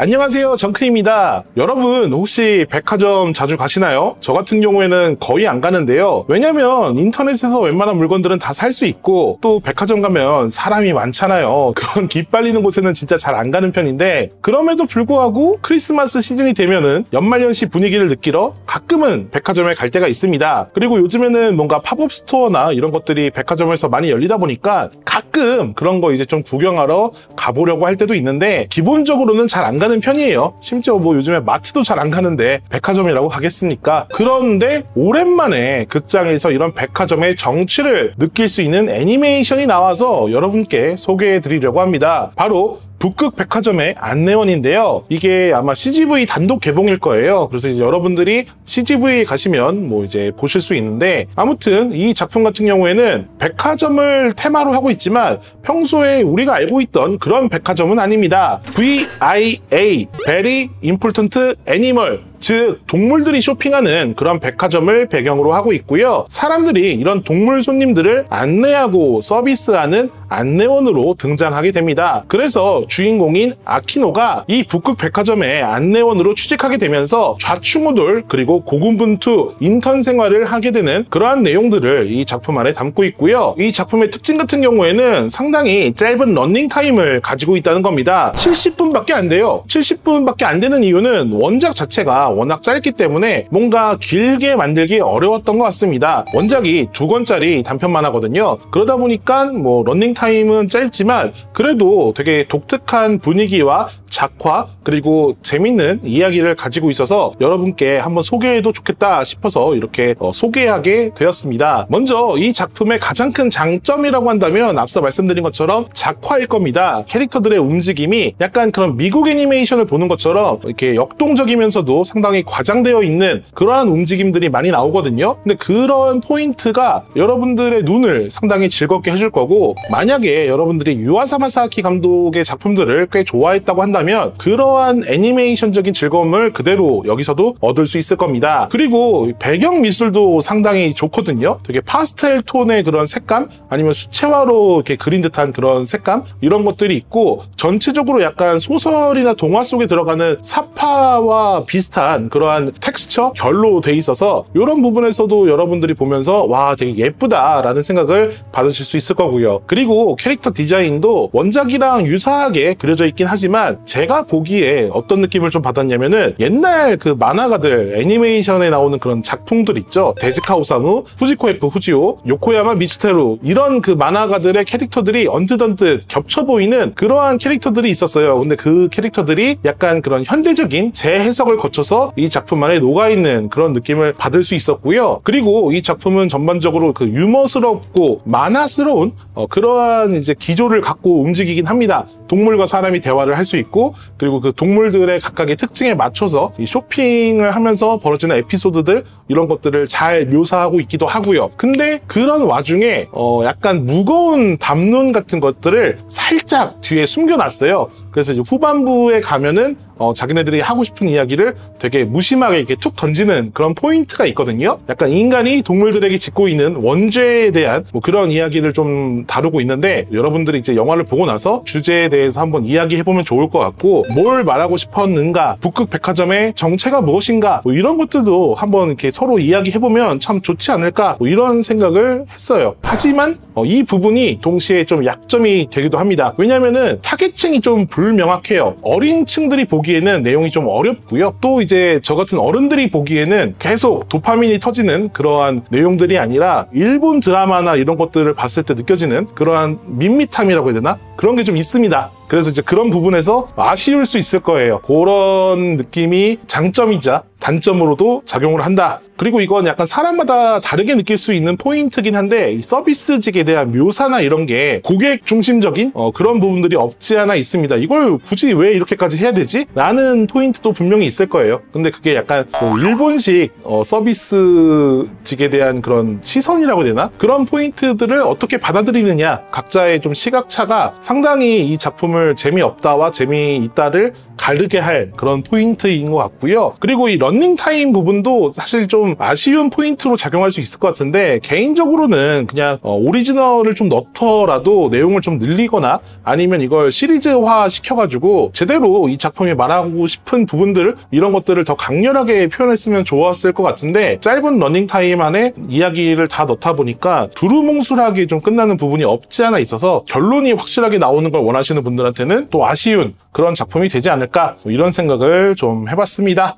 안녕하세요, 정크입니다. 여러분 혹시 백화점 자주 가시나요? 저 같은 경우에는 거의 안 가는데요. 왜냐면 인터넷에서 웬만한 물건들은 다 살 수 있고 또 백화점 가면 사람이 많잖아요. 그런 기빨리는 곳에는 진짜 잘 안 가는 편인데 그럼에도 불구하고 크리스마스 시즌이 되면은 연말연시 분위기를 느끼러 가끔은 백화점에 갈 때가 있습니다. 그리고 요즘에는 뭔가 팝업 스토어나 이런 것들이 백화점에서 많이 열리다 보니까 가끔 그런 거 이제 좀 구경하러 가보려고 할 때도 있는데 기본적으로는 잘 안 가는 편이에요. 심지어 뭐 요즘에 마트도 잘 안 가는데 백화점이라고 가겠습니까? 그런데 오랜만에 극장에서 이런 백화점의 정취를 느낄 수 있는 애니메이션이 나와서 여러분께 소개해 드리려고 합니다. 바로 북극 백화점의 안내원인데요. 이게 아마 CGV 단독 개봉일 거예요. 그래서 이제 여러분들이 CGV에 가시면 뭐 이제 보실 수 있는데 아무튼 이 작품 같은 경우에는 백화점을 테마로 하고 있지만 평소에 우리가 알고 있던 그런 백화점은 아닙니다. VIA, Very Important Animal, 즉 동물들이 쇼핑하는 그런 백화점을 배경으로 하고 있고요. 사람들이 이런 동물 손님들을 안내하고 서비스하는 안내원으로 등장하게 됩니다. 그래서 주인공인 아키노가 이 북극 백화점의 안내원으로 취직하게 되면서 좌충우돌 그리고 고군분투 인턴 생활을 하게 되는 그러한 내용들을 이 작품 안에 담고 있고요. 이 작품의 특징 같은 경우에는 상당히 짧은 러닝타임을 가지고 있다는 겁니다. 70분밖에 안 돼요. 70분밖에 안 되는 이유는 원작 자체가 워낙 짧기 때문에 뭔가 길게 만들기 어려웠던 것 같습니다. 원작이 2권짜리 단편 만화거든요. 그러다 보니까 뭐 러닝타임은 짧지만 그래도 되게 독특한 분위기와 작화 그리고 재밌는 이야기를 가지고 있어서 여러분께 한번 소개해도 좋겠다 싶어서 이렇게 소개하게 되었습니다. 먼저 이 작품의 가장 큰 장점이라고 한다면 앞서 말씀드린 것처럼 작화일 겁니다. 캐릭터들의 움직임이 약간 그런 미국 애니메이션을 보는 것처럼 이렇게 역동적이면서도 상당히 과장되어 있는 그러한 움직임들이 많이 나오거든요. 근데 그런 포인트가 여러분들의 눈을 상당히 즐겁게 해줄 거고 만약에 여러분들이 유아사 마사키 감독의 작품들을 꽤 좋아했다고 한다면 그러한 애니메이션적인 즐거움을 그대로 여기서도 얻을 수 있을 겁니다. 그리고 배경 미술도 상당히 좋거든요. 되게 파스텔 톤의 그런 색감 아니면 수채화로 이렇게 그린 듯한 그런 색감 이런 것들이 있고 전체적으로 약간 소설이나 동화 속에 들어가는 사파와 비슷한 그러한 텍스처 결로 돼 있어서 이런 부분에서도 여러분들이 보면서 와 되게 예쁘다라는 생각을 받으실 수 있을 거고요. 그리고 캐릭터 디자인도 원작이랑 유사하게 그려져 있긴 하지만 제가 보기에 어떤 느낌을 좀 받았냐면은 옛날 그 만화가들 애니메이션에 나오는 그런 작품들 있죠. 데즈카 오사무, 후지코 F 후지오, 요코야마 미츠테루 이런 그 만화가들의 캐릭터들이 언뜻언뜻 겹쳐 보이는 그러한 캐릭터들이 있었어요. 근데 그 캐릭터들이 약간 그런 현대적인 재해석을 거쳐서 이 작품 안에 녹아있는 그런 느낌을 받을 수 있었고요. 그리고 이 작품은 전반적으로 그 유머스럽고 만화스러운 그러한 이제 기조를 갖고 움직이긴 합니다. 동물과 사람이 대화를 할 수 있고 그리고 그 동물들의 각각의 특징에 맞춰서 이 쇼핑을 하면서 벌어지는 에피소드들 이런 것들을 잘 묘사하고 있기도 하고요. 근데 그런 와중에 약간 무거운 담론 같은 것들을 살짝 뒤에 숨겨놨어요. 그래서 이제 후반부에 가면은 자기네들이 하고 싶은 이야기를 되게 무심하게 이렇게 툭 던지는 그런 포인트가 있거든요. 약간 인간이 동물들에게 짓고 있는 원죄에 대한 뭐 그런 이야기를 좀 다루고 있는데 여러분들이 이제 영화를 보고 나서 주제에 대해서 한번 이야기해보면 좋을 것 같고 뭘 말하고 싶었는가, 북극 백화점의 정체가 무엇인가 뭐 이런 것들도 한번 이렇게 서로 이야기해보면 참 좋지 않을까 뭐 이런 생각을 했어요. 하지만 이 부분이 동시에 좀 약점이 되기도 합니다. 왜냐면은 타겟층이 좀 불명확해요. 어린 층들이 보기에는 내용이 좀 어렵고요. 또 이제 저 같은 어른들이 보기에는 계속 도파민이 터지는 그러한 내용들이 아니라 일본 드라마나 이런 것들을 봤을 때 느껴지는 그러한 밋밋함이라고 해야 되나? 그런 게 좀 있습니다. 그래서 이제 그런 부분에서 아쉬울 수 있을 거예요. 그런 느낌이 장점이자 단점으로도 작용을 한다. 그리고 이건 약간 사람마다 다르게 느낄 수 있는 포인트긴 한데 이 서비스직에 대한 묘사나 이런 게 고객 중심적인 그런 부분들이 없지 않아 있습니다. 이걸 굳이 왜 이렇게까지 해야 되지? 라는 포인트도 분명히 있을 거예요. 근데 그게 약간 일본식 서비스직에 대한 그런 시선이라고 해야 되나? 그런 포인트들을 어떻게 받아들이느냐 각자의 좀 시각차가 상당히 이 작품을 재미없다와 재미있다를 가르게 할 그런 포인트인 것 같고요. 그리고 이 러닝타임 부분도 사실 좀 좀 아쉬운 포인트로 작용할 수 있을 것 같은데, 개인적으로는 그냥 오리지널을 좀 넣더라도 내용을 좀 늘리거나 아니면 이걸 시리즈화 시켜가지고 제대로 이 작품이 말하고 싶은 부분들, 이런 것들을 더 강렬하게 표현했으면 좋았을 것 같은데, 짧은 러닝타임 안에 이야기를 다 넣다 보니까 두루뭉술하게 좀 끝나는 부분이 없지 않아 있어서 결론이 확실하게 나오는 걸 원하시는 분들한테는 또 아쉬운 그런 작품이 되지 않을까, 이런 생각을 좀 해봤습니다.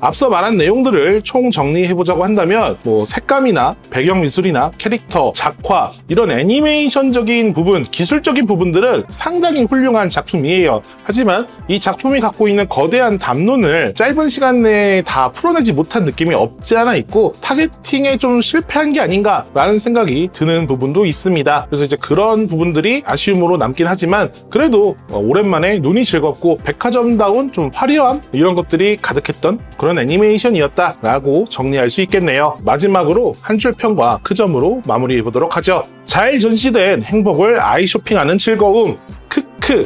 앞서 말한 내용들을 총 정리해보자고 한다면 색감이나 배경 미술이나 캐릭터, 작화, 이런 애니메이션적인 부분, 기술적인 부분들은 상당히 훌륭한 작품이에요. 하지만 이 작품이 갖고 있는 거대한 담론을 짧은 시간 내에 다 풀어내지 못한 느낌이 없지 않아 있고, 타겟팅에 좀 실패한 게 아닌가 라는 생각이 드는 부분도 있습니다. 그래서 이제 그런 부분들이 아쉬움으로 남긴 하지만, 그래도 오랜만에 눈이 즐겁고 백화점다운 좀 화려함, 이런 것들이 가득했던 그런 애니메이션이었다라고 정리할 수 있겠네요. 마지막으로 한 줄 평과 그 점으로 마무리해 보도록 하죠. 잘 전시된 행복을 아이쇼핑하는 즐거움, 크크.